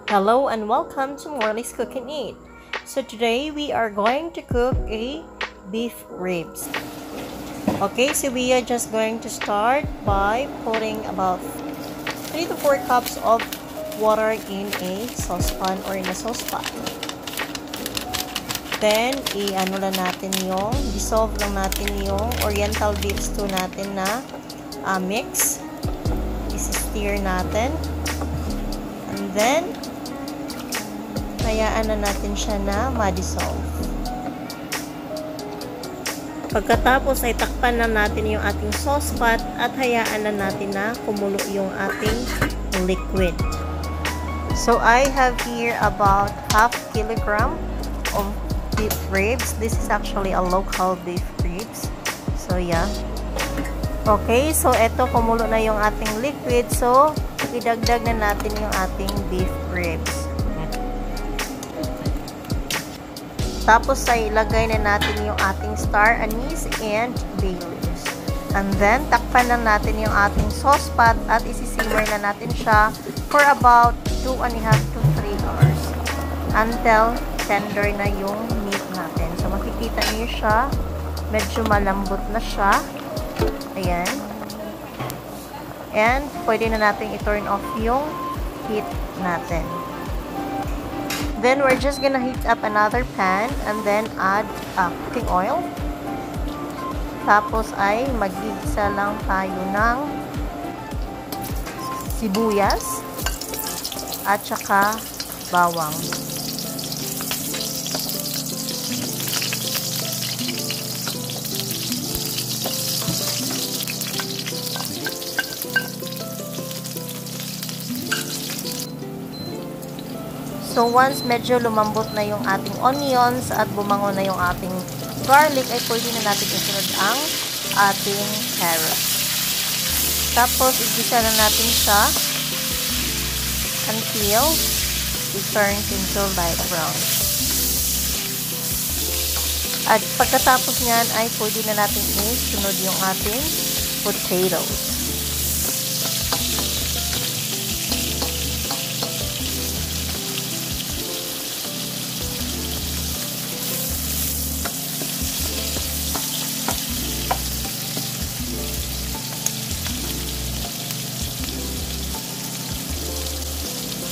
Hello and welcome to Morley's Cook and Eat. So today we are going to cook a beef ribs. Okay, so we are just going to start by putting about 3 to 4 cups of water in a saucepan or in a saucepan. Then, dissolve lang natin yung oriental beef stew natin na mix. Isi-stir natin. And then, hayaan na natin siya na ma-dissolve. Pagkatapos ay takpan na natin yung ating saucepan at hayaan na natin na kumulo yung ating liquid. So, I have here about half kilogram of beef ribs. This is actually a local beef ribs. So, yeah. Okay, so eto kumulo na yung ating liquid. So, idagdag na natin yung ating beef ribs. Tapos ay ilagay na natin yung ating star anise and bay leaves. And then, takpan na natin yung ating saucepan at isisimmer na natin siya for about 2.5 to 3 hours until tender na yung meat natin. So, makikita niyo siya. Medyo malambot na siya. Ayan. And, pwede na natin i-turn off yung heat natin. Then, we're just gonna heat up another pan and then add cooking oil. Tapos ay mag-igisa lang tayo ng sibuyas at saka bawang. So, once medyo lumambot na yung ating onions at bumango na yung ating garlic, ay pwede na natin isunod ang ating carrots. Tapos, igisa na natin siya until it turns into light brown. At pagkatapos nyan, ay pwede na natin isunod yung ating potatoes.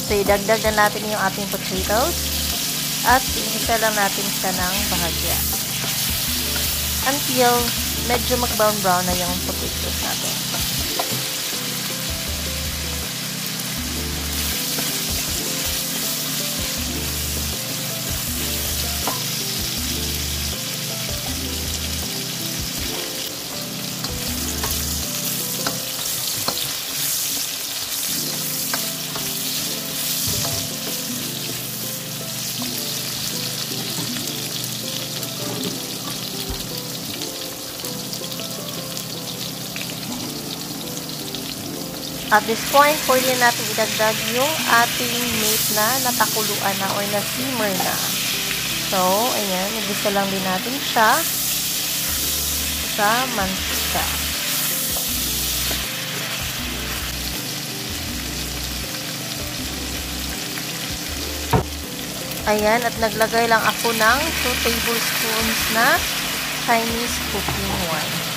So, idagdag na natin yung ating potatoes at igisa lang natin siya ng bahagya until medyo mag-brown-brown na yung potatoes natin. At this point, pwede natin idagdag yung ating meat na natakuluan na or na-simmer na. So, ayan, igisa lang din natin siya sa mantika. Ayan, at naglagay lang ako ng 2 tablespoons na Chinese cooking wine.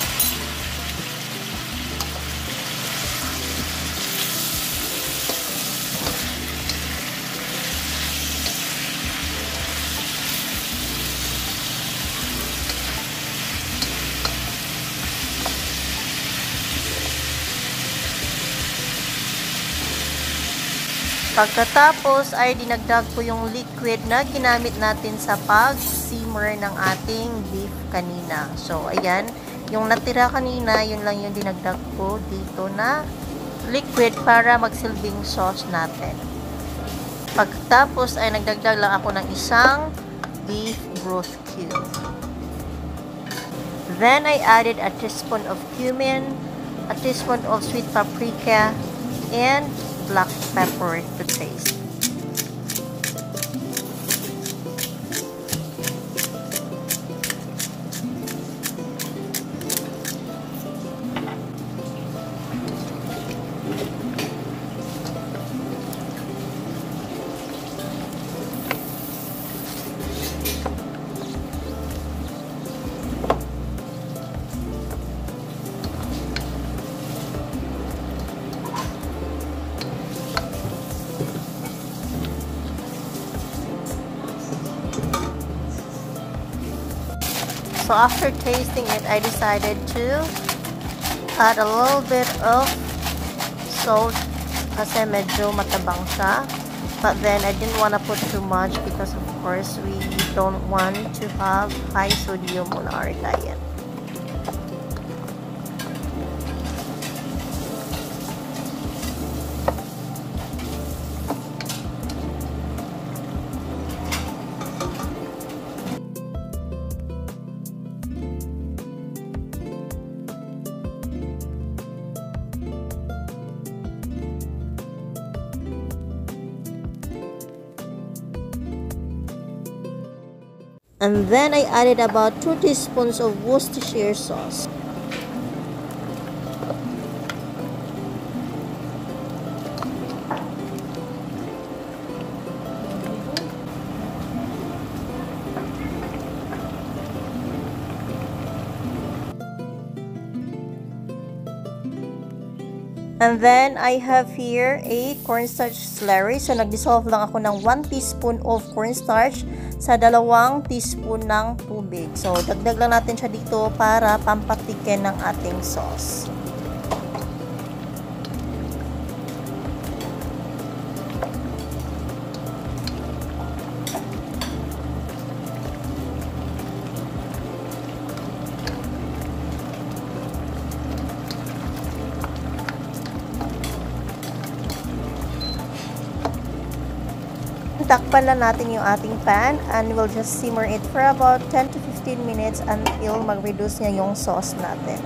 Pagkatapos ay dinagdag ko yung liquid na ginamit natin sa pag-simmer ng ating beef kanina. So, ayan. Yung natira kanina, yun lang yung dinagdag ko dito na liquid para magsilbing sauce natin. Pagkatapos ay nagdagdag lang ako ng isang beef broth cube. Then, I added a teaspoon of cumin, a teaspoon of sweet paprika, and black pepper to taste. So after tasting it, I decided to add a little bit of salt kasi medyo matabang siya. But then I didn't want to put too much because of course we don't want to have high sodium on our diet. And then I added about 2 teaspoons of Worcestershire sauce. And then, I have here a cornstarch slurry. So, nag-dissolve lang ako ng 1 teaspoon of cornstarch sa 2 teaspoon ng tubig. So, dagdag lang natin siya dito para pampatikin ng ating sauce. Takpan lang natin yung ating pan and we'll just simmer it for about 10 to 15 minutes until mag-reduce niya yung sauce natin.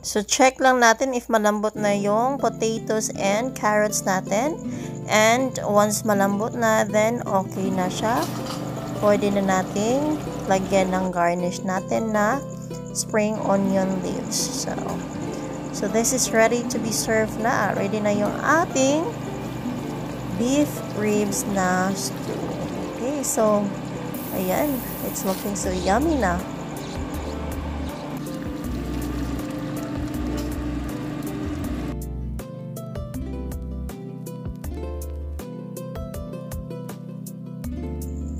So, check lang natin if malambot na yung potatoes and carrots natin. And once malambot na, then okay na siya. Pwede na natin lagyan ng garnish natin na spring onion leaves. So this is ready to be served na. Ready na yung ating beef ribs na stew. Okay, so ayan. It's looking so yummy na.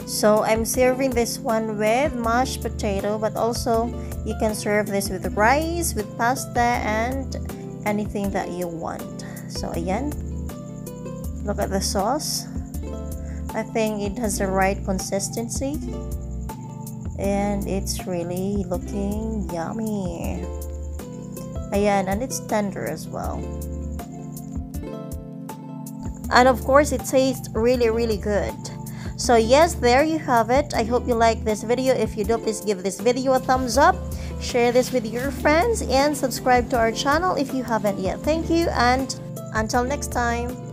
So, I'm serving this one with mashed potato, but also you can serve this with rice, with pasta, and anything that you want. So, ayan. Look at the sauce. I think it has the right consistency. And it's really looking yummy. Ayan, and it's tender as well. And of course, it tastes really, really good. So yes, there you have it. I hope you like this video. If you do, please give this video a thumbs up, share this with your friends, and subscribe to our channel if you haven't yet. Thank you, and until next time.